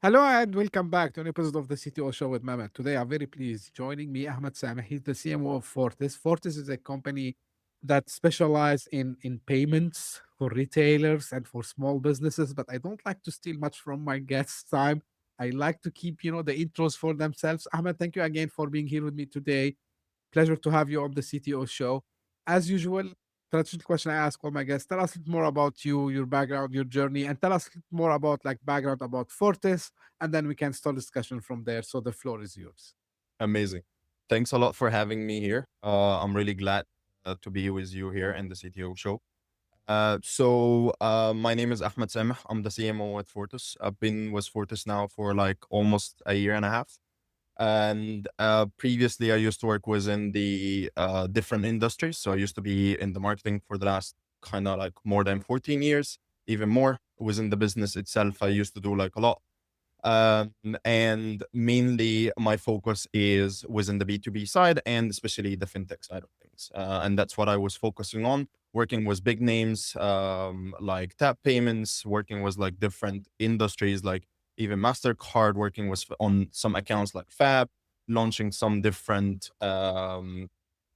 Hello and welcome back to an episode of the CTO Show with Mehmet. Today, I'm very pleased. Joining me, Ahmed Sameh. He's the CMO of Fortis. Fortis is a company that specializes in payments for retailers and for small businesses. But I don't like to steal much from my guests' time. I like to keep, the intros for themselves. Ahmed, thank you again for being here with me today. Pleasure to have you on the CTO Show. As usual, traditional question I ask all my guests: tell us a little more about you, your background, your journey, and tell us a little more about background about Fortis, and then we can start discussion from there. So the floor is yours. Amazing. Thanks a lot for having me here. I'm really glad to be with you here in the CTO show. My name is Ahmed Sameh. I'm the CMO at Fortis. I've been with Fortis now for like almost a year and a half. And previously, I used to work within the different industries. So I used to be in the marketing for the last kind of like more than 14 years, even more within the business itself. I used to do like a lot and mainly my focus is within the B2B side and especially the fintech side of things. And that's what I was focusing on, working with big names like tap payments, working with like different industries like even MasterCard, working with on some accounts like Fab, launching some different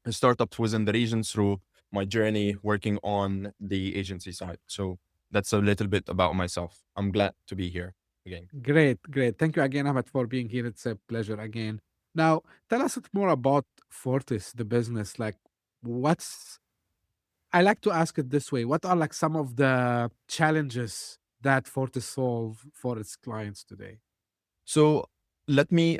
startups within the region through my journey working on the agency side. So that's a little bit about myself. I'm glad to be here again. Great, great. Thank you again, Ahmed, for being here. It's a pleasure again. Now, tell us a bit more about Fortis, the business. Like, what's I like to ask it this way: what are like some of the challenges that Fortis solve for its clients today? So let me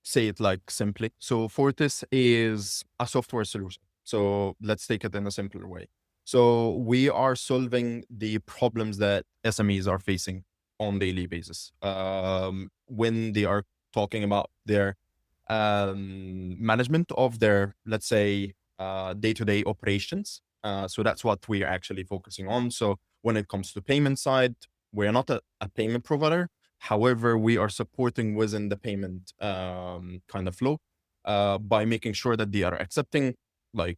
say it like simply. So Fortis is a software solution. So let's take it in a simpler way. So we are solving the problems that SMEs are facing on daily basis when they are talking about their management of their, let's say, day-to-day operations. So that's what we are actually focusing on. So when it comes to payment side, we're not a payment provider. However, we are supporting within the payment kind of flow by making sure that they are accepting like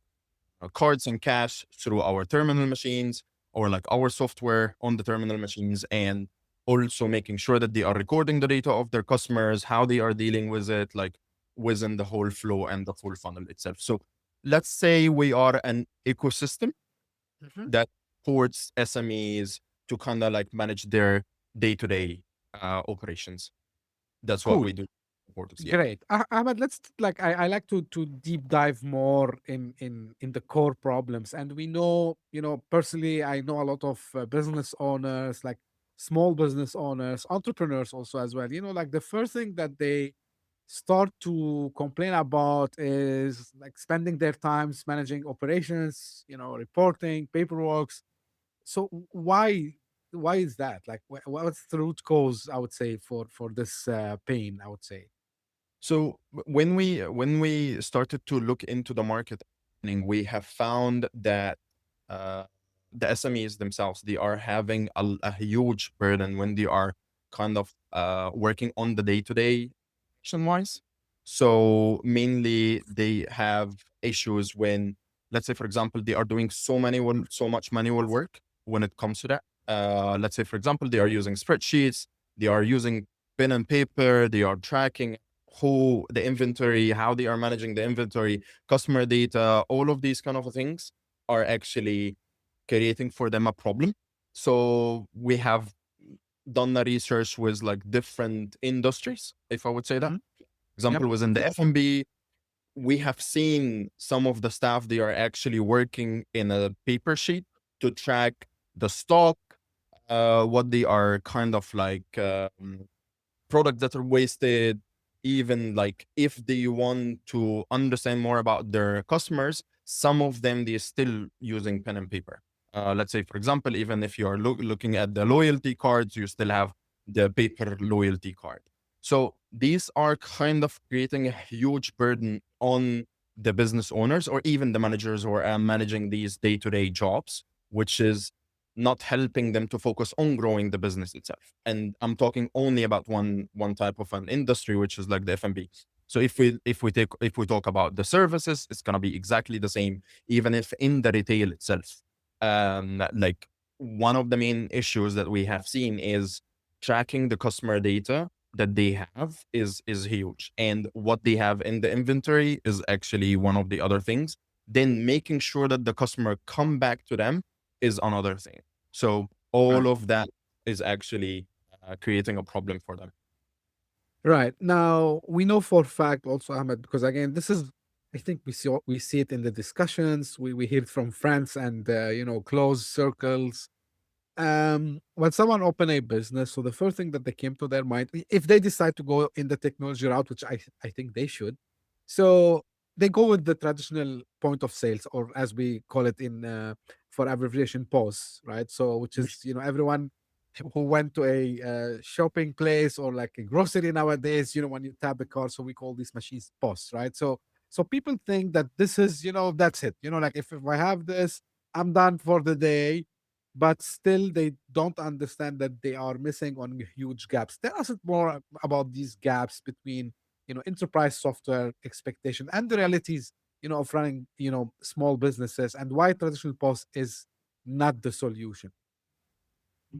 cards and cash through our terminal machines or like our software on the terminal machines, and also making sure that they are recording the data of their customers, how they are dealing with it, like within the whole flow and the full funnel itself. So let's say we are an ecosystem Mhm. that supports SMEs to kind of like manage their day-to-day operations. That's what Cool. we do. Portals, yeah. Great. Ahmed, let's I like to deep dive more in the core problems. And we know, personally, I know a lot of business owners, like small business owners, entrepreneurs also as well. Like the first thing that they start to complain about is like spending their times managing operations, reporting, paperwork. So why is that? Like what's the root cause, I would say, for this pain, I would say. So when we started to look into the market, we have found that uh, the SMEs themselves, they are having a huge burden when they are kind of working on the day to day action wise. So mainly they have issues when, let's say, for example, they are doing so much manual work when it comes to that. Let's say, for example, they are using spreadsheets, they are using pen and paper, they are tracking who the inventory, how they are managing the inventory, customer data, all of these kind of things are actually creating for them a problem. So we have done the research with like different industries, if I would say that. Mhm. Yep. Example, within the F&B, we have seen some of the staff, they are actually working in a paper sheet to track the stock, what they are kind of like products that are wasted, even like if they want to understand more about their customers, some of them they're still using pen and paper. Let's say, for example, even if you are looking at the loyalty cards, you still have the paper loyalty card. So these are kind of creating a huge burden on the business owners or even the managers who are managing these day-to-day jobs, which is not helping them to focus on growing the business itself. And I'm talking only about one type of an industry, which is like the F&B. So if we talk about the services, it's gonna be exactly the same, even if in the retail itself. Like one of the main issues that we have seen is tracking the customer data that they have is huge, and what they have in the inventory is actually one of the other things. Then making sure that the customer come back to them is another thing. So Right. all of that is actually creating a problem for them. Right. Now we know for a fact also, Ahmed, because again, this is I think we see it in the discussions. We hear it from friends and close circles. When someone open a business, so the first thing that they came to their mind, if they decide to go in the technology route, which I think they should, so they go with the traditional point of sales, or as we call it in for abbreviation, POS, right? So which is everyone who went to a shopping place or like a grocery nowadays, when you tap a card, so we call these machines POS, right? So people think that this is that's it, like if I have this, I'm done for the day, but still they don't understand that they are missing on huge gaps. Tell us more about these gaps between enterprise software expectation and the realities of running small businesses, and why traditional POS is not the solution.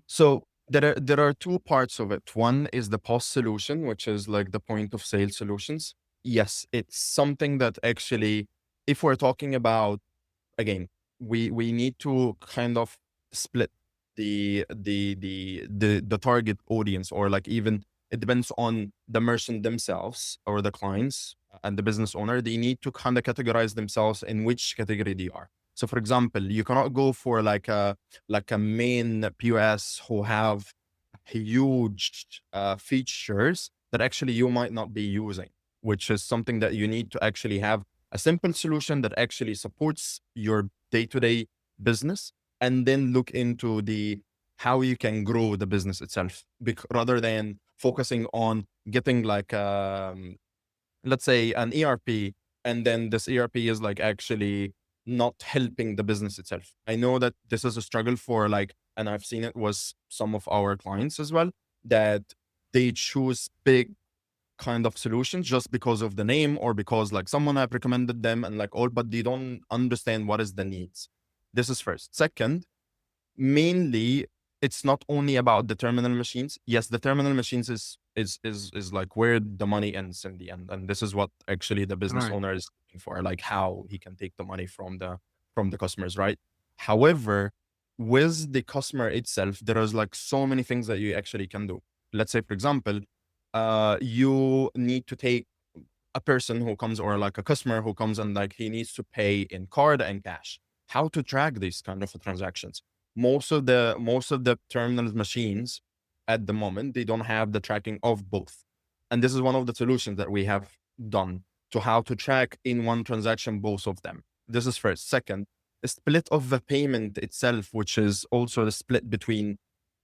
So there are two parts of it. One is the POS solution, which is like the point of sale solutions. Yes, it's something that actually, if we're talking about, again, we need to kind of split the target audience, or like, even it depends on the merchant themselves or the clients and the business owner. They need to kind of categorize themselves in which category they are. So for example, you cannot go for like a main POS who have huge features that actually you might not be using, which is something that you need to actually have a simple solution that actually supports your day-to-day business, and then look into the how you can grow the business itself, rather than focusing on getting like let's say an ERP, and then this ERP is like actually not helping the business itself. I know that this is a struggle for like, and I've seen it was some of our clients as well, that they choose big kind of solutions just because of the name, or because like someone have recommended them, and like all, but they don't understand what is the needs. This is first. Second, mainly it's not only about the terminal machines. Yes, the terminal machines is like where the money ends in the end, and this is what actually the business Right. owner is looking for, like how he can take the money from the customers, right? However, with the customer itself, there is like so many things that you actually can do. Let's say, for example, you need to take a person who comes, or like a customer who comes, and like he needs to pay in card and cash. How to track these kind of transactions? Most of the terminal machines at the moment, they don't have the tracking of both, and this is one of the solutions that we have done to how to track in one transaction both of them. This is first. Second, a split of the payment itself, which is also the split between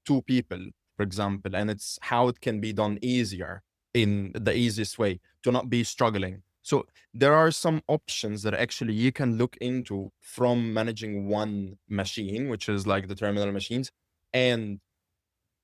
two people, for example, and it's how it can be done easier, in the easiest way, to not be struggling. So there are some options that actually you can look into from managing one machine, which is like the terminal machines. And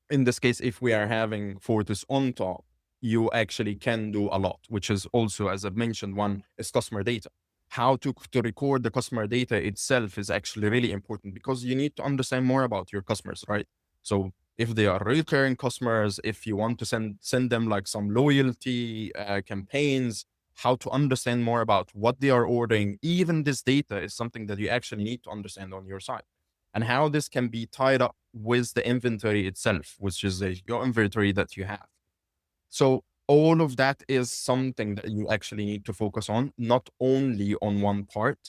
in this case, if we are having Fortis on top, you actually can do a lot, which is also, as I've mentioned, one is customer data. How to record the customer data itself is actually really important, because you need to understand more about your customers, right? So if they are recurring customers, if you want to send them like some loyalty campaigns, how to understand more about what they are ordering, even this data is something that you actually need to understand on your side, and how this can be tied up with the inventory itself, which is your inventory that you have. So all of that is something that you actually need to focus on, not only on one part,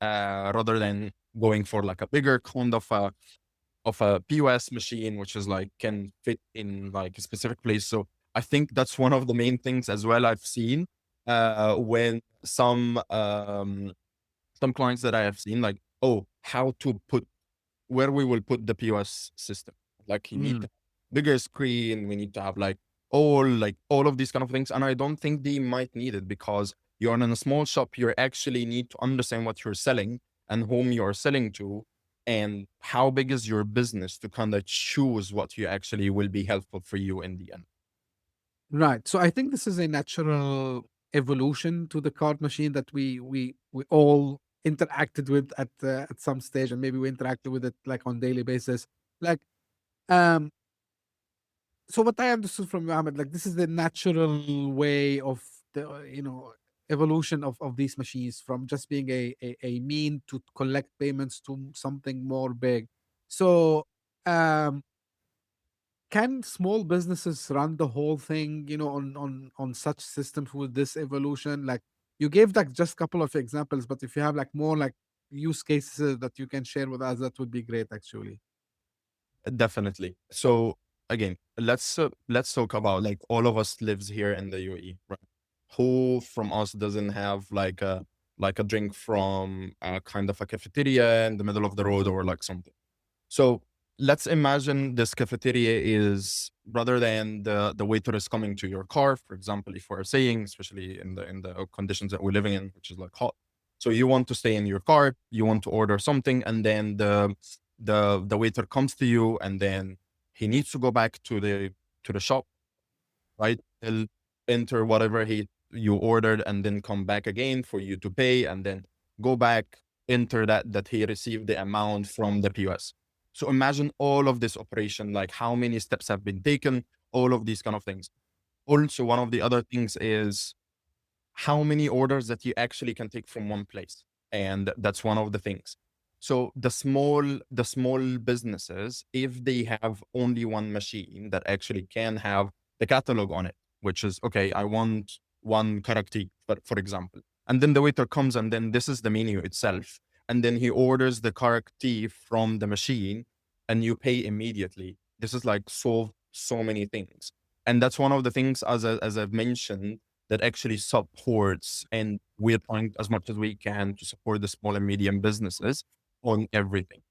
rather than going for like a bigger kind of a POS machine, which is like can fit in like a specific place. So I think that's one of the main things as well I've seen when some clients that I have seen, like, oh, how to put where we will put the POS system. Like you need Mm. to bigger screen. We need to have like all of these kind of things. And I don't think they might need it, because you're in a small shop. You actually need to understand what you're selling and whom you're selling to, and how big is your business to kind of choose what you actually will be helpful for you in the end. Right. So I think this is a natural evolution to the card machine that we all interacted with at some stage, and maybe we interacted with it like on daily basis. Like um So what I understood from you, Ahmed, like this is the natural way of the evolution of these machines from just being a mean to collect payments to something more big. So um can small businesses run the whole thing, on such systems with this evolution? Like you gave like just a couple of examples, but if you have like more like use cases that you can share with us, that would be great actually. Definitely. So again, let's talk about like all of us lives here in the UAE, right? Who from us doesn't have like a drink from a kind of a cafeteria in the middle of the road or like something? So let's imagine this cafeteria is rather than the waiter is coming to your car, for example, if we're saying, especially in the conditions that we're living in, which is like hot. So you want to stay in your car, you want to order something, and then the waiter comes to you, and then he needs to go back to the shop, right? He'll enter whatever he you ordered and then come back again for you to pay and then go back, enter that he received the amount from the POS. So imagine all of this operation, like how many steps have been taken, all of these kind of things. Also, one of the other things is how many orders that you actually can take from one place, and that's one of the things. So the small businesses, if they have only one machine that actually can have the catalog on it, which is okay, I want one character, for example, and then the waiter comes and then this is the menu itself, and then he orders the character from the machine and you pay immediately. This is like solve so many things, and that's one of the things, as I've mentioned, that actually supports, and we're trying as much as we can to support the small and medium businesses on everything,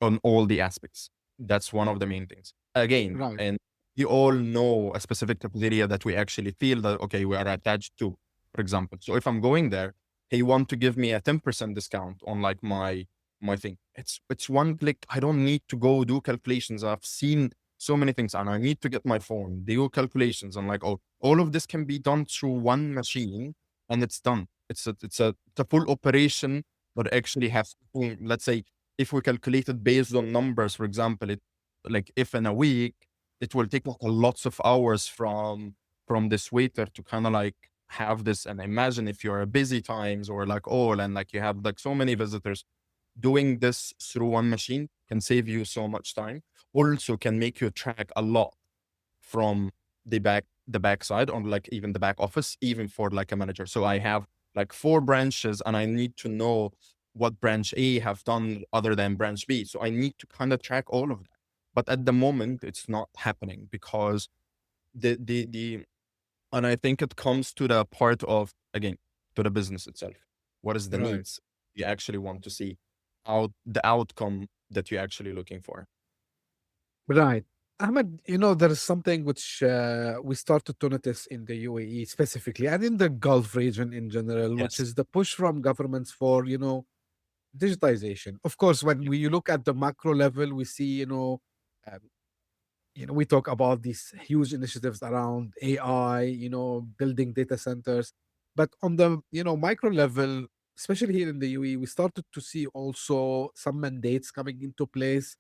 on all the aspects. That's one of the main things. Again, Right. and you all know a specific criteria that we actually feel that, okay, we are attached to, for example. So if I'm going there, he want to give me a 10% discount on like my thing. It's one click. I don't need to go do calculations. I've seen so many things and I need to get my phone, do calculations. And like, oh, all of this can be done through one machine and it's done. It's a full operation, but actually has, let's say, if we calculate it based on numbers, for example, it like if in a week, it will take like a lots of hours from this waiter to kind of like have this. And imagine if you're at busy times or like all and like you have like so many visitors, doing this through one machine can save you so much time, also can make you track a lot from the backside on like even the back office, even for like a manager. So I have like 4 branches and I need to know what branch A have done other than branch B. So I need to kind of track all of that. But at the moment it's not happening because the and I think it comes to the part of, again, to the business itself. What is the Right. needs you actually want to see, out the outcome that you're actually looking for? Right. Ahmed, there is something which we started to notice in the UAE specifically and in the Gulf region in general, which Yes. is the push from governments for, digitization. Of course, when you look at the macro level, we see, um, we talk about these huge initiatives around AI, building data centers. But on the, micro level, especially here in the UAE, we started to see also some mandates coming into place.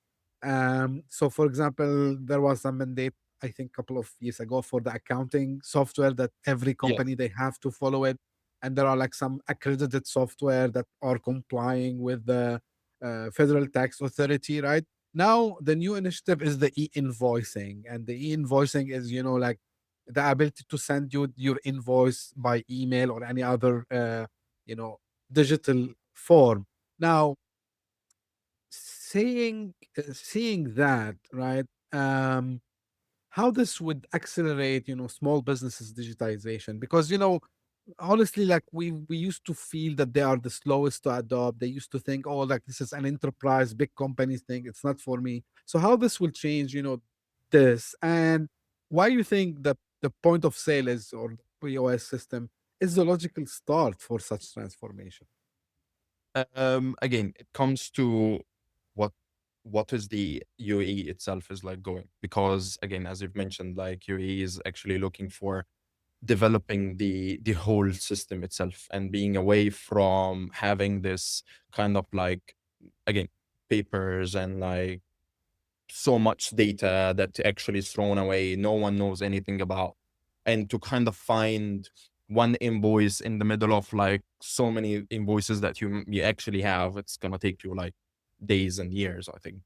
So for example, there was a mandate, I think a couple of years ago for the accounting software that every Yeah. company they have to follow it. And there are like some accredited software that are complying with the federal tax authority, right? Now the new initiative is the e-invoicing, and the e-invoicing is like the ability to send you your invoice by email or any other you know digital form. Now seeing that, right, how this would accelerate small businesses digitization, because honestly, like we used to feel that they are the slowest to adopt. They used to think, oh, like this is an enterprise big companies thing, it's not for me. So how this will change this, and why you think that the point of sale is, or the POS system is the logical start for such transformation? Again, it comes to what what is the UAE itself is like going, because again, as you've mentioned, like UAE is actually looking for developing the whole system itself and being away from having this kind of like, again, papers and like so much data that actually is thrown away, no one knows anything about. And to kind of find one invoice in the middle of like so many invoices that you actually have, it's gonna take you like days and years, I think.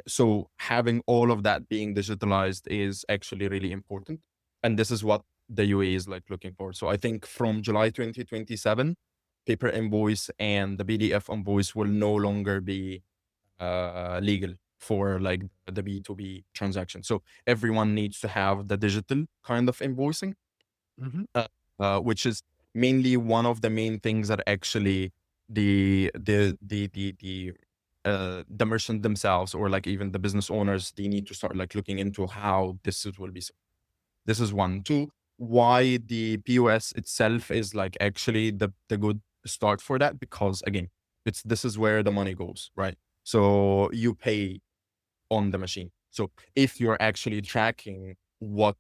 So having all of that being digitalized is actually really important. And this is what the UAE is like looking for. So I think from July 2027, paper invoice and the PDF invoice will no longer be legal for like the B2B transaction. So everyone needs to have the digital kind of invoicing, Hmm. which is mainly one of the main things that actually the merchant themselves or like even the business owners, they need to start like looking into how will be. This is one. Two, why the POS itself is like actually the good start for that, because again, this is where the money goes, right? So you pay on the machine. So if you're actually tracking what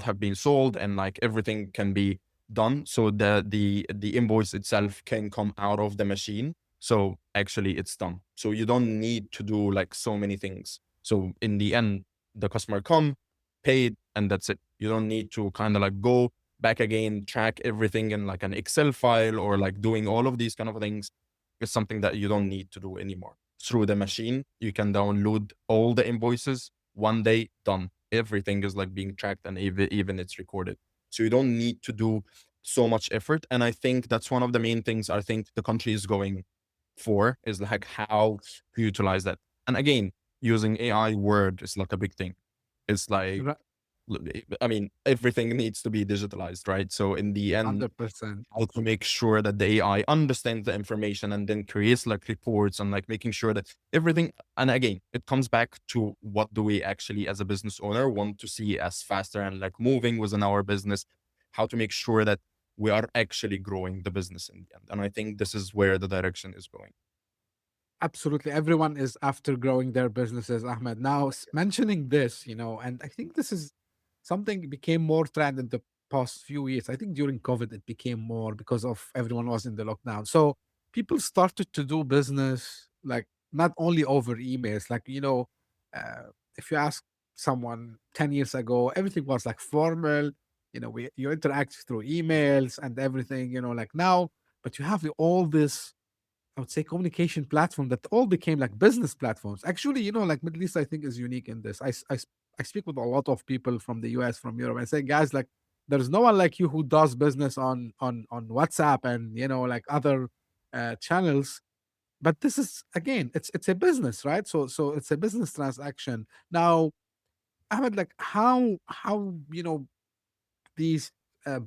have been sold and like everything can be done, so the invoice itself can come out of the machine. So actually it's done. So you don't need to do like so many things. So in the end, the customer come, paid, and that's it. You don't need to kind of like go back again, track everything in like an Excel file or like doing all of these kind of things. It's something that you don't need to do anymore. Through the machine, you can download all the invoices, one day done. Everything is like being tracked and even it's recorded. So you don't need to do so much effort. And I think that's one of the main things I think the country is going for, is like how to utilize that. And again, using AI word is like a big thing. It's like, I mean, everything needs to be digitalized, right? So in the end, 100%. how to make sure that the AI understands the information and then creates like reports and like making sure that everything. And again, it comes back to what do we actually, as a business owner, want to see as faster and like moving within our business, how to make sure that we are actually growing the business in the end. And I think this is where the direction is going. Absolutely. Everyone is after growing their businesses, Ahmed. Now, mentioning this, and I think this is something became more trend in the past few years. I think during COVID, it became more because of everyone was in the lockdown. So people started to do business like not only over emails, like, if you ask someone 10 years ago, everything was like formal, you interact through emails and everything, like now, but you have all this, I would say, communication platform that all became like business platforms. Actually, like Middle East, I think is unique in this. I speak with a lot of people from the US, from Europe. I say, guys, like there's no one like you who does business on WhatsApp and like other channels. But this is again, it's a business, right? So it's a business transaction. Now, Ahmed, like how these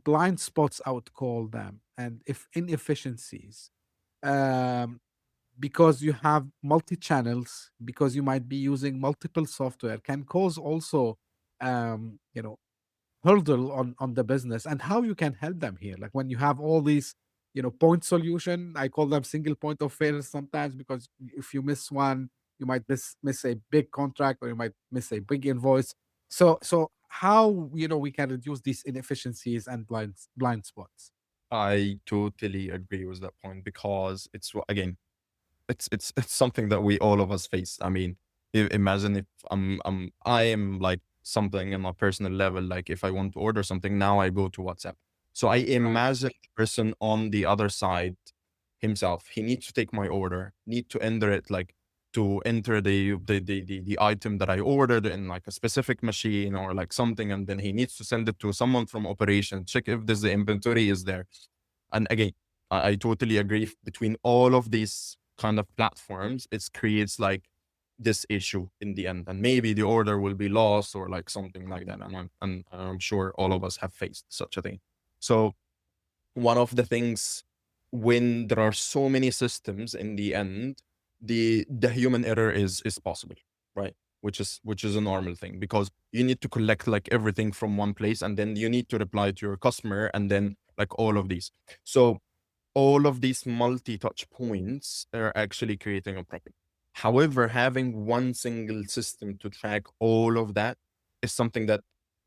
blind spots, I would call them, and if inefficiencies. Um, because you have multi channels, because you might be using multiple software, can cause also um you know hurdle on the business, and how you can help them here, like when you have all these point solution. I call them single point of failure sometimes, because if you miss one, you might miss a big contract, or you might miss a big invoice. So how we can reduce these inefficiencies and blind spots. I totally agree with that point because again, it's something that we all of us face. I mean, imagine if I am like something on a personal level, like if I want to order something now, I go to WhatsApp. So I Right. imagine the person on the other side himself. He needs to take my order, need to enter it like to enter the item that I ordered in like a specific machine or like something, and then he needs to send it to someone from operation, check if the inventory is there. And again, I totally agree. Between all of these kind of platforms, it creates like this issue in the end, and maybe the order will be lost or like something like that. And I'm sure all of us have faced such a thing. So one of the things, when there are so many systems in the end, the human error is possible, right? Which is a normal thing, because you need to collect like everything from one place, and then you need to reply to your customer, and then like all of these. So all of these multi-touch points are actually creating a problem. However, having one single system to track all of that is something that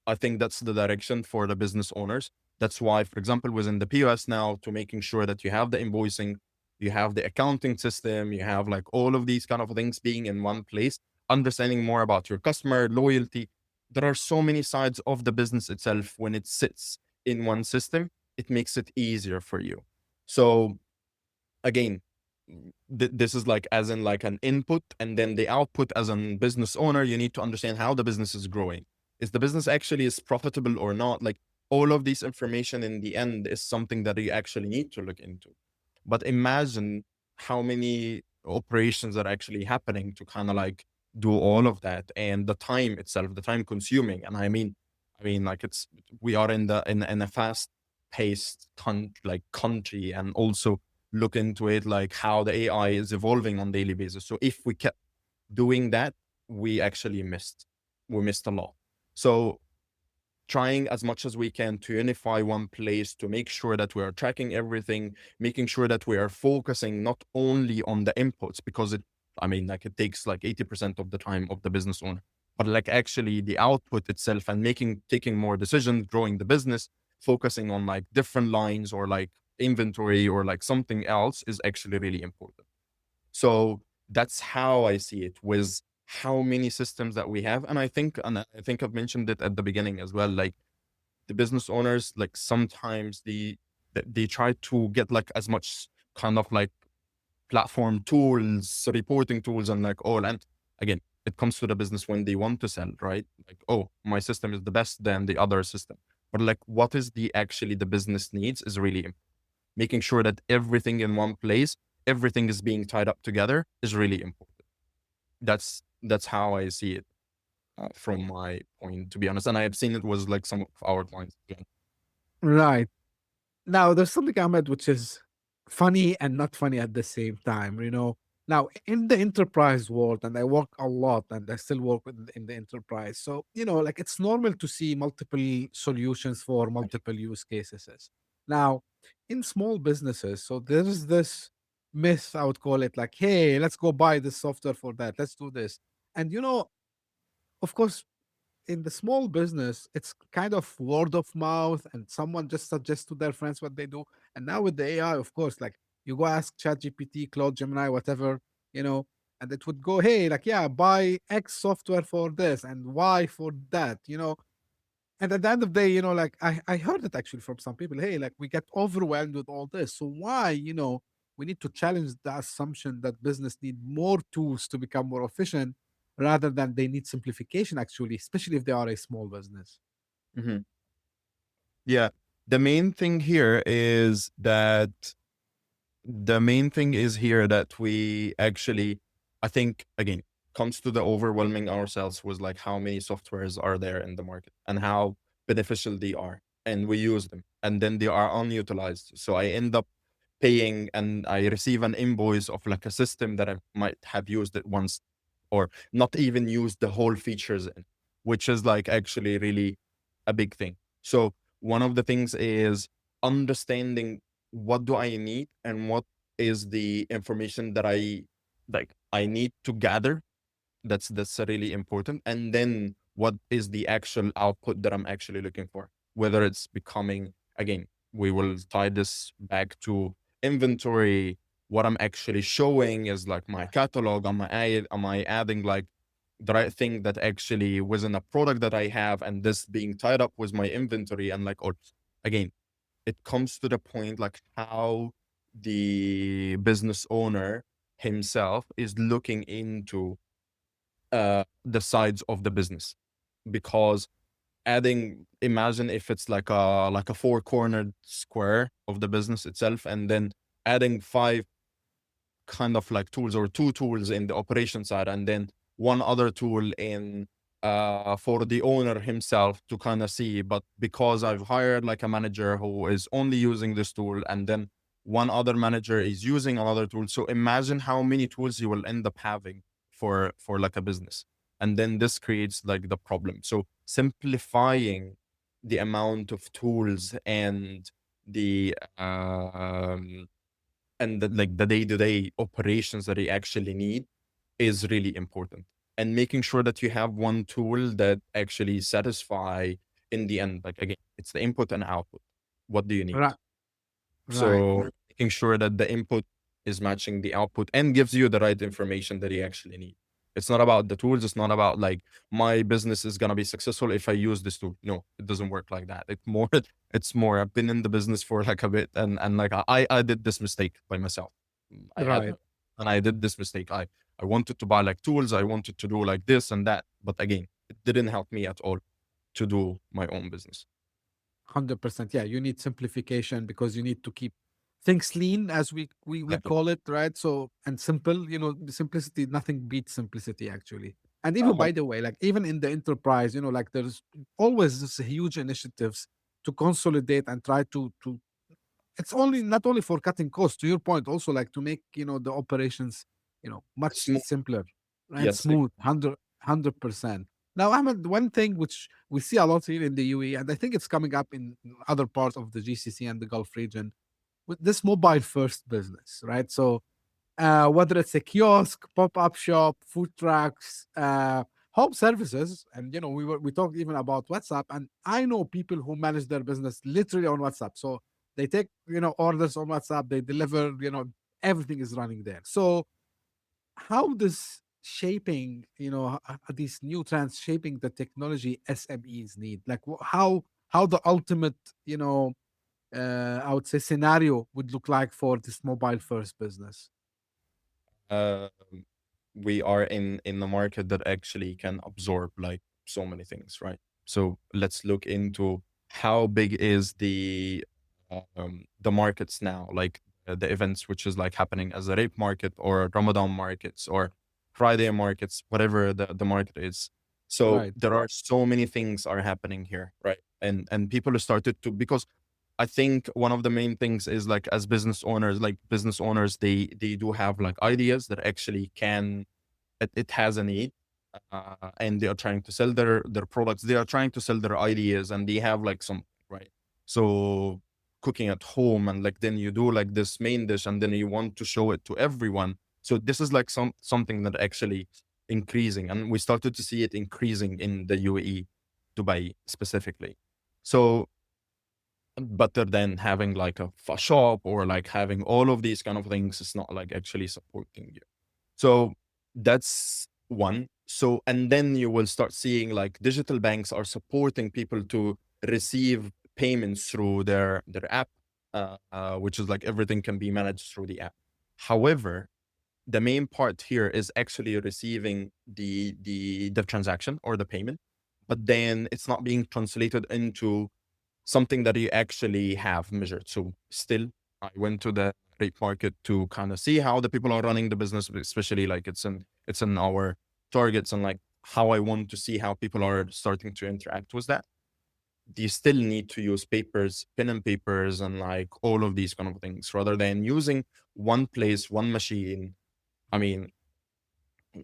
I think that's the direction for the business owners. That's why, for example, within the POS now, to making sure that you have the invoicing, you have the accounting system, you have like all of these kind of things being in one place. understanding more about your customer loyalty. There are so many sides of the business itself. When it sits in one system, it makes it easier for you. So again, this is like as in like an input, and then the output. As a business owner, you need to understand how the business is growing. Is the business actually is profitable or not? Like all of this information in the end is something that you actually need to look into. But imagine how many operations are actually happening to kind of like do all of that, and the time itself, the time consuming. And I mean like it's, we are in in a fast paced country, and also look into it like how the AI is evolving on daily basis. So if we kept doing that, we actually missed a lot. So trying as much as we can to unify one place, to make sure that we are tracking everything, making sure that we are focusing not only on the inputs, because like it takes like 80% of the time of the business owner, but like actually the output itself, and taking more decisions, growing the business, focusing on like different lines or like inventory or like something else is actually really important. So that's how I see it with how many systems that we have. And I think I've mentioned it at the beginning as well. Like the business owners, like sometimes they try to get like as much kind of like platform tools, reporting tools, and like all. And again, it comes to the business when they want to sell, right? Like, oh, my system is the best than the other system. But like, what is the actually the business needs is really important. Making sure that everything in one place, everything is being tied up together is really important. That's how I see it from my point, to be honest. And I have seen it was like some of our clients. Yeah. Right. Now, there's something, Ahmed, which is funny and not funny at the same time. Now, in the enterprise world, and I work a lot and I still work in the enterprise. So, like it's normal to see multiple solutions for multiple use cases. Now, in small businesses, so there's this myth, I would call it like, hey, let's go buy this software for that. Let's do this. And, of course, in the small business, it's kind of word of mouth, and someone just suggests to their friends what they do. And now with the AI, of course, like you go ask ChatGPT, Claude, Gemini, whatever, you know, and it would go, hey, like, yeah, buy X software for this and Y for that. And at the end of the day, like I heard it actually from some people, hey, like we get overwhelmed with all this. So why, we need to challenge the assumption that business need more tools to become more efficient rather than they need simplification, actually, especially if they are a small business. Mhm. Yeah. The main thing here is that we actually, I think, again, comes to the overwhelming ourselves with like how many softwares are there in the market and how beneficial they are. And we use them and then they are unutilized. So I end up paying and I receive an invoice of like a system that I might have used it once or not even used the whole features in, which is like actually really a big thing. So one of the things is understanding what do I need and what is the information that I need to gather. That's really important. And then what is the actual output that I'm actually looking for? Whether it's becoming, again, we will tie this back to inventory. What I'm actually showing is like my catalog. Am I adding like the right thing that actually was in a product that I have, and this being tied up with my inventory, and like, or again, it comes to the point like how the business owner himself is looking into the sides of the business. Because adding, imagine if it's like a four cornered square of the business itself, and then adding five kind of like tools or two tools in the operation side, and then one other tool in for the owner himself to kind of see. But because I've hired like a manager who is only using this tool, and then one other manager is using another tool, so imagine how many tools you will end up having for like a business. And then this creates like the problem. So simplifying the amount of tools and the like the day-to-day operations that you actually need is really important. And making sure that you have one tool that actually satisfy in the end, like again, it's the input and output. What do you need? Right, right. So making sure that the input is matching the output and gives you the right information that you actually need. It's not about the tools. It's not about like my business is gonna be successful if I use this tool. No, it doesn't work like that. It's more. I've been in the business for like a bit, and like I did this mistake by myself. I had, Right. and I did this mistake. I wanted to buy like tools. I wanted to do like this and that, but again, it didn't help me at all to do my own business. 100%. Yeah, you need simplification because you need to keep things lean, as we Exactly. call it, right? So, and simple, simplicity, nothing beats simplicity actually. And even, Uh, by the way, like even in the enterprise, like there's always this huge initiatives to consolidate and try to it's only not only for cutting costs, to your point, also like to make, the operations, much smooth. simpler and Yes. smooth, 100%. Now, Ahmed, one thing which we see a lot here in the UAE, and I think it's coming up in other parts of the GCC and the Gulf region, with this mobile first business, right? So whether it's a kiosk, pop-up shop, food trucks, home services, and we talked even about WhatsApp, and I know people who manage their business literally on WhatsApp. So they take orders on WhatsApp, they deliver, everything is running there. So how does shaping these new trends shaping the technology SMEs need? Like how the ultimate I would say scenario would look like for this mobile first business? Um, we are in the market that actually can absorb like so many things, right? So let's look into how big is the markets now, like the events which is like happening as a rape market or Ramadan markets or Friday markets, whatever the market is. So Right. there are so many things are happening here, right? And people started to, because I think one of the main things is like as business owners, they do have like ideas that actually can, it has a need, and they are trying to sell their products. They are trying to sell their ideas, and they have like some, right. So cooking at home, and like then you do like this main dish, and then you want to show it to everyone. So this is like something that actually increasing, and we started to see it increasing in the UAE, Dubai specifically. So better than having like a shop or like having all of these kind of things, it's not like actually supporting you. So that's one. So, and then you will start seeing like digital banks are supporting people to receive payments through their app, which is like everything can be managed through the app. However, the main part here is actually receiving the transaction or the payment, but then it's not being translated into something that you actually have measured. So still, I went to the rate market to kind of see how the people are running the business, especially like it's in our targets and like how I want to see how people are starting to interact with that. You still need to use papers, pen and papers, and like all of these kind of things rather than using one place, one machine. I mean,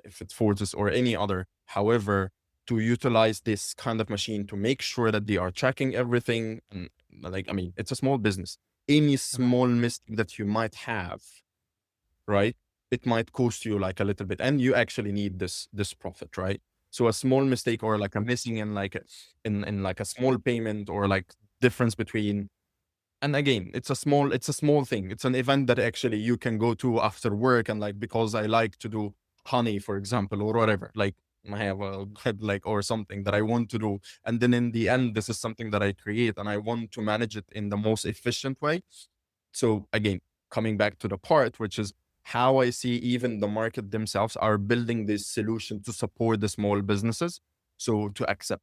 if it's Fortis or any other. However, to utilize this kind of machine to make sure that they are tracking everything, and like, I mean, it's a small business. Any Right. small mistake that you might have, right? It might cost you like a little bit, and you actually need this profit, right? So a small mistake or like a missing in like in like a small payment or like difference between, and again, it's a small thing. It's an event that actually you can go to after work, and like because I like to do honey, for example, or whatever, like I have a like or something that I want to do, and then in the end this is something that I create and I want to manage it in the most efficient way. So again, coming back to the part which is how I see even the market themselves are building this solution to support the small businesses, so to accept.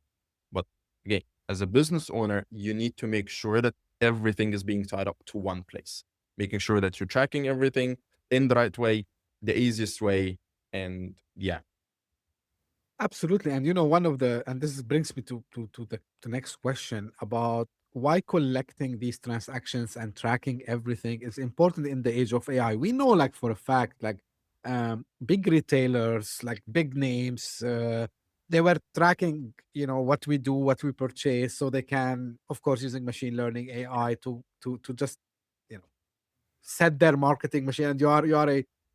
But again, as a business owner, you need to make sure that everything is being tied up to one place, making sure that you're tracking everything in the right way, the easiest way. And yeah, Absolutely. And one of the and this brings me to the next question about why collecting these transactions and tracking everything is important in the age of AI. We know, like for a fact, like big retailers, like big names, they were tracking, what we do, what we purchase, so they can, of course, using machine learning AI to just you know set their marketing machine. And you are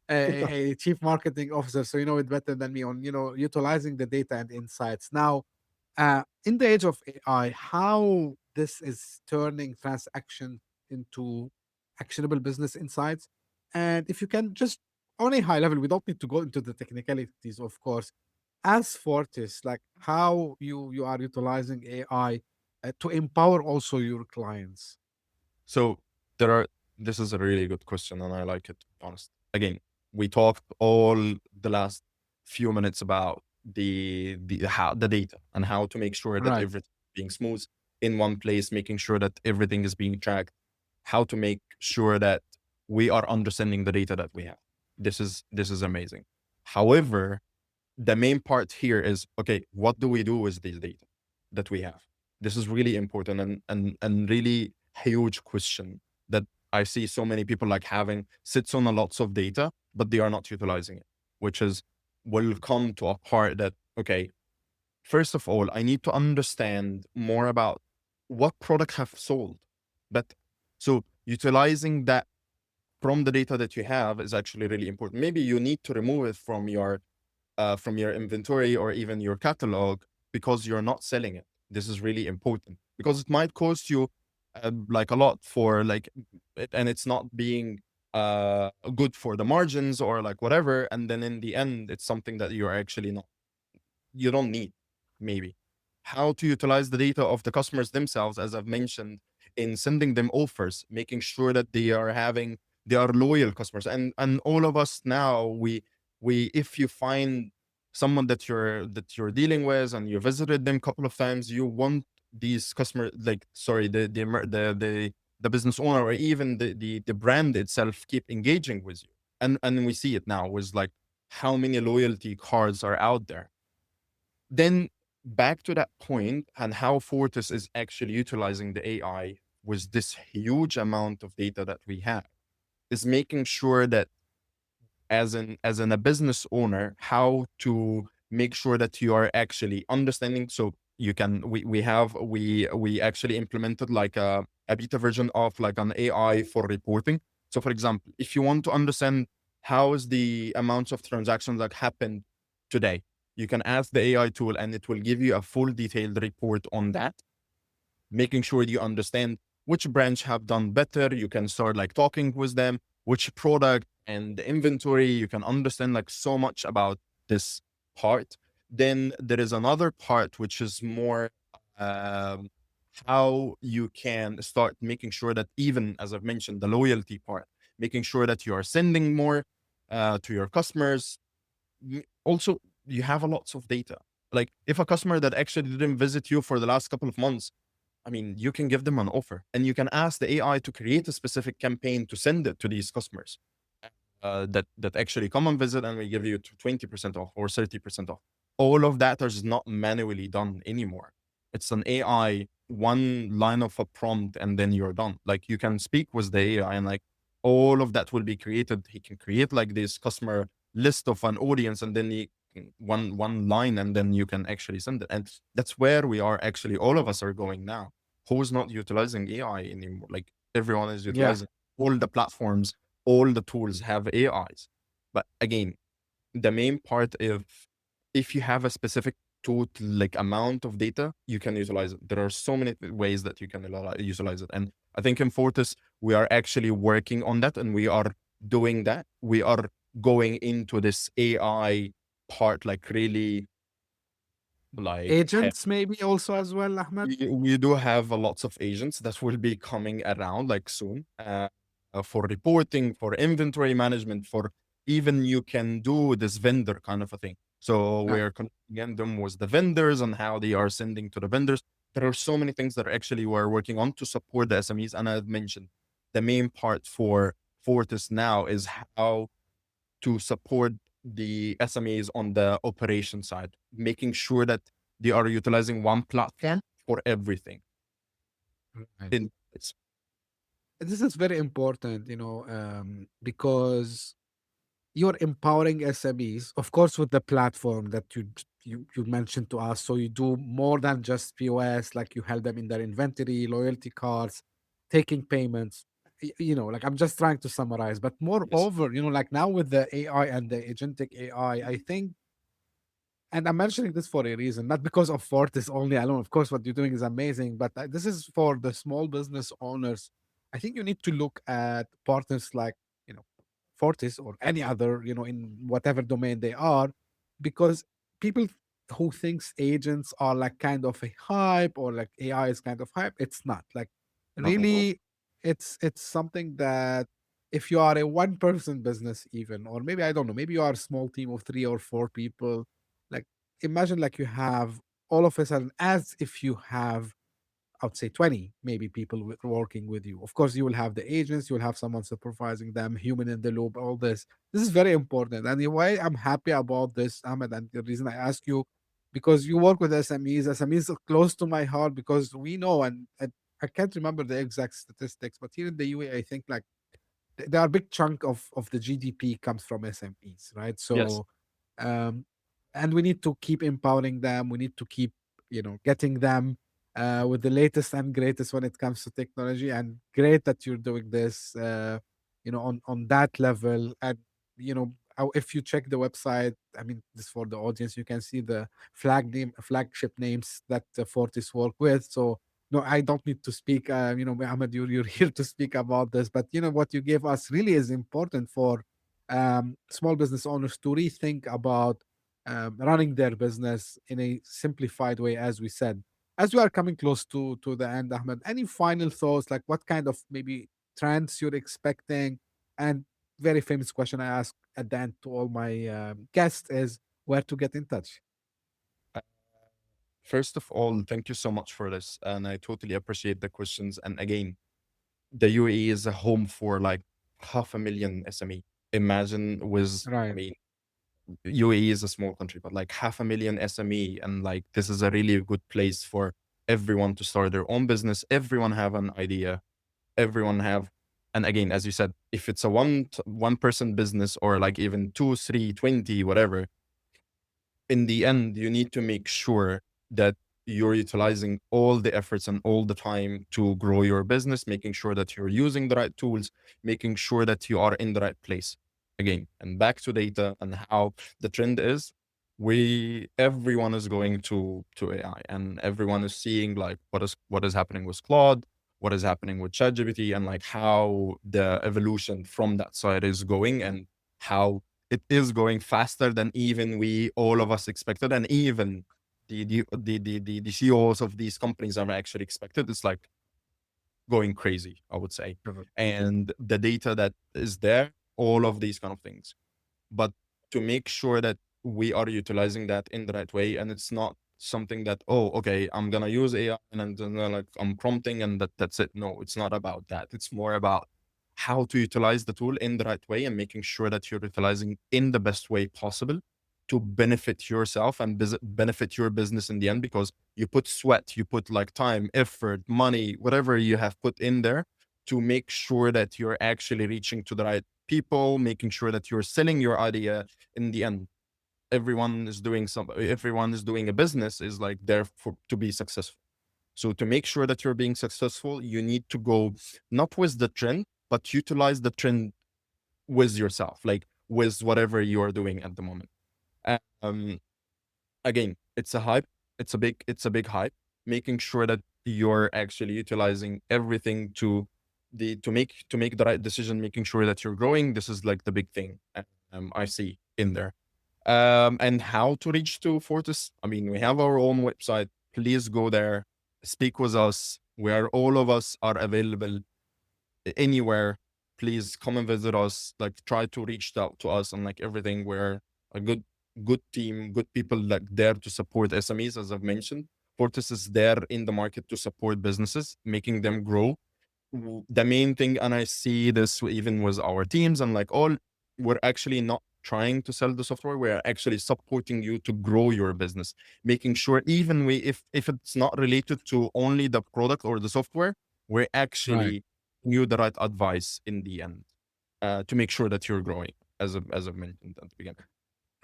a chief marketing officer, so you know it better than me on utilizing the data and insights. Now, in the age of AI, how this is turning transaction into actionable business insights, and if you can just on a high level, we don't need to go into the technicalities, of course. As Fortis, like how you are utilizing AI to empower also your clients. So there are. This is a really good question, and I like it. Honest. Again, we talked all the last few minutes about the data and how to make sure that Right. everything is being smooth in one place, making sure that everything is being tracked, how to make sure that we are understanding the data that we have. This is amazing. However, the main part here is okay, what do we do with this data that we have? This is really important and really huge question that I see so many people like having sits on a lots of data, but they are not utilizing it, which is will come to a part that okay, first of all, I need to understand more about what product have sold. But so utilizing that from the data that you have is actually really important. Maybe you need to remove it from your inventory or even your catalog because you're not selling it. This is really important because it might cost you like a lot for like and it's not being good for the margins or like whatever, and then in the end it's something that you're actually not, you don't need, maybe. How to utilize the data of the customers themselves, as I've mentioned, in sending them offers, making sure that they are loyal customers. And all of us now, we if you find someone that you're dealing with and you visited them a couple of times, you want these customers, like sorry, the business owner or even the brand itself keep engaging with you. And we see it now with like how many loyalty cards are out there. Then back to that point and how Fortis is actually utilizing the AI with this huge amount of data that we have is making sure that as a business owner, how to make sure that you are actually understanding. So you can we actually implemented like a beta version of like an AI for reporting. So for example, if you want to understand how is the amounts of transactions that happened today, you can ask the AI tool and it will give you a full detailed report on that, making sure you understand which branch have done better. You can start like talking with them, which product and the inventory. You can understand like so much about this part. Then there is another part which is more um, how you can start making sure that, even as I've mentioned, the loyalty part, making sure that you are sending more to your customers. Also, you have a lots of data. Like if a customer that actually didn't visit you for the last couple of months, I mean, you can give them an offer and you can ask the AI to create a specific campaign to send it to these customers that actually come and visit, and we give you 20% off or 30% off. All of that is not manually done anymore. It's an AI, one line of a prompt, and then you're done. Like you can speak with the AI and like all of that will be created. He can create like this customer list of an audience and then one line, and then you can actually send it. And that's where we are actually, all of us are going now. Who's not utilizing AI anymore? Like everyone is Yeah. utilizing all the platforms, all the tools have AIs. But again, the main part of if you have a specific total like amount of data, you can utilize it. There are so many ways that you can utilize it. And I think in Fortis, we are actually working on that and we are doing that. We are going into this AI part, like really like Agents maybe also as well, Ahmed. we do have a lots of agents that will be coming around like soon for reporting, for inventory management, for even you can do this vendor kind of a thing. So Right. we're connecting them with the vendors and how they are sending to the vendors. There are so many things that actually we're working on to support the SMEs. And I've mentioned the main part for Fortis now is how to support the SMEs on the operation side, making sure that they are utilizing one platform for everything. Right. It's This is very important, because you're empowering SMEs, of course, with the platform that you mentioned to us. So you do more than just POS, like you help them in their inventory, loyalty cards, taking payments. Like I'm just trying to summarize. But yes, moreover, like now with the AI and the agentic AI, I think, and I'm mentioning this for a reason, not because of Fortis only alone. Of course, what you're doing is amazing, but this is for the small business owners. I think you need to look at partners like, you know, Fortis or any other, in whatever domain they are, because people who thinks agents are like kind of a hype or like AI is kind of hype. It's not like Not at all. really. It's something that if you are a one person business even, or maybe I don't know, maybe you are a small team of 3 or 4 people, like imagine like you have all of a sudden as if you have I would say 20 maybe people working with you. Of course, you will have the agents, you will have someone supervising them, human in the loop, all this. This is very important. And the way I'm happy about this, Ahmed, and the reason I ask you, because you work with SMEs, SMEs are close to my heart because we know, and I can't remember the exact statistics, but here in the UAE, I think like there are a big chunk of the GDP comes from SMEs, right? Yes. So, um, and we need to keep empowering them. We need to keep, getting them with the latest and greatest when it comes to technology. And great that you're doing this, on that level. And if you check the website, I mean, this for the audience, you can see the flagship names that Fortis work with. So no, I don't need to speak. Mohammed, you're here to speak about this, but what you gave us really is important for small business owners to rethink about running their business in a simplified way, as we said. As we are coming close to the end, Ahmed, any final thoughts? Like, what kind of maybe trends you're expecting? And very famous question I ask at the end to all my guests is where to get in touch. Uh, First of all, thank you so much for this. And I totally appreciate the questions. And again, the UAE is a home for like 500,000 SME. Imagine with, I Right, mean, UAE is a small country, but like 500,000 SME. And like, this is a really good place for everyone to start their own business. Everyone have an idea. Everyone have, and again, as you said, if it's a one person business or like even two, three, 20, whatever, in the end, you need to make sure that you're utilizing all the efforts and all the time to grow your business, making sure that you're using the right tools, making sure that you are in the right place. Again, and back to data and how the trend is, everyone is going to AI and everyone is seeing like what is happening with Claude, what is happening with ChatGPT, and like how the evolution from that side is going and how it is going faster than even we all of us expected, and even the CEOs of these companies are actually expected. It's like going crazy, I would say, perfect. and the data that is there, all of these kind of things. But to make sure that we are utilizing that in the right way, and it's not something that, oh, okay, I'm gonna use AI and then like I'm prompting and that's it. No, it's not about that. It's more about how to utilize the tool in the right way and making sure that you're utilizing in the best way possible to benefit yourself and benefit your business in the end, because you put sweat, you put like time, effort, money, whatever you have put in there to make sure that you're actually reaching to the right people, making sure that you're selling your idea in the end. Everyone is doing a business is like there for to be successful. So to make sure that you're being successful, you need to go not with the trend, but utilize the trend with yourself, like with whatever you are doing at the moment. Um, Again, it's a hype. It's a big hype. Making sure that you're actually utilizing everything to make the right decision, making sure that you're growing. This is like the big thing I see in there. And how to reach to Fortis? I mean, we have our own website. Please go there, speak with us. Where all of us are available anywhere. Please come and visit us. Like, try to reach out to us and like everything. We're a good team, good people like there to support SMEs, as I've mentioned. Fortis is there in the market to support businesses, making them grow. The main thing, and I see this even with our teams and like all, we're actually not trying to sell the software. We're actually supporting you to grow your business, making sure even if it's not related to only the product or the software, we're Right. actually you the right advice in the end, to make sure that you're growing, as I've mentioned at the beginning.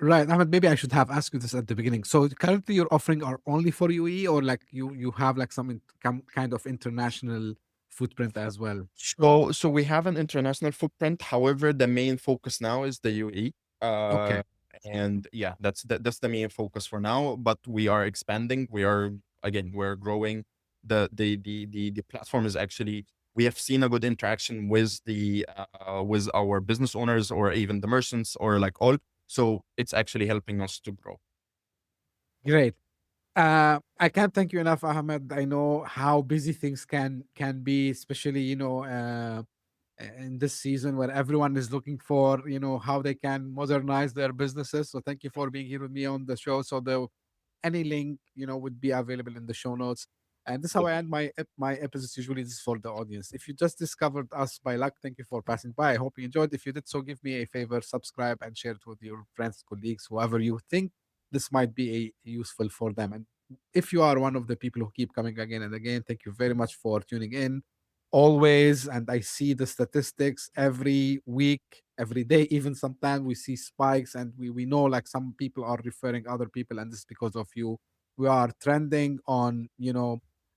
Right, Ahmed, maybe I should have asked you this at the beginning. So currently you're offering are only for UAE or like you have like some kind of international footprint as well? So we have an international footprint. However, the main focus now is the UAE. Okay. Uh, and yeah, that's the main focus for now. But we are expanding. We're growing. The platform is actually we have seen a good interaction with our business owners or even the merchants or like all. So it's actually helping us to grow. Great. I can't thank you enough, Ahmed. I know how busy things can be, especially in this season where everyone is looking for how they can modernize their businesses. So thank you for being here with me on the show. So the any link would be available in the show notes. And this is how I end my episodes. Usually this is for the audience. If you just discovered us by luck, thank you for passing by. I hope you enjoyed. If you did so, give me a favor, subscribe and share it with your friends, colleagues, whoever you think this might be useful for them. And if you are one of the people who keep coming again and again, thank you very much for tuning in always. And I see the statistics every week, every day. Even sometimes we see spikes, and we know like some people are referring other people, and this is because of you. We are trending on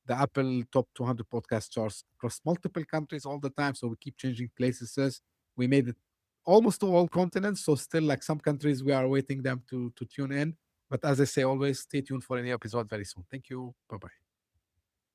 the Apple top 200 podcast charts across multiple countries all the time, so we keep changing places. We made it almost to all continents, so still like some countries we are waiting them to tune in. But as I say always, stay tuned for any episode very soon. Thank you. Bye bye.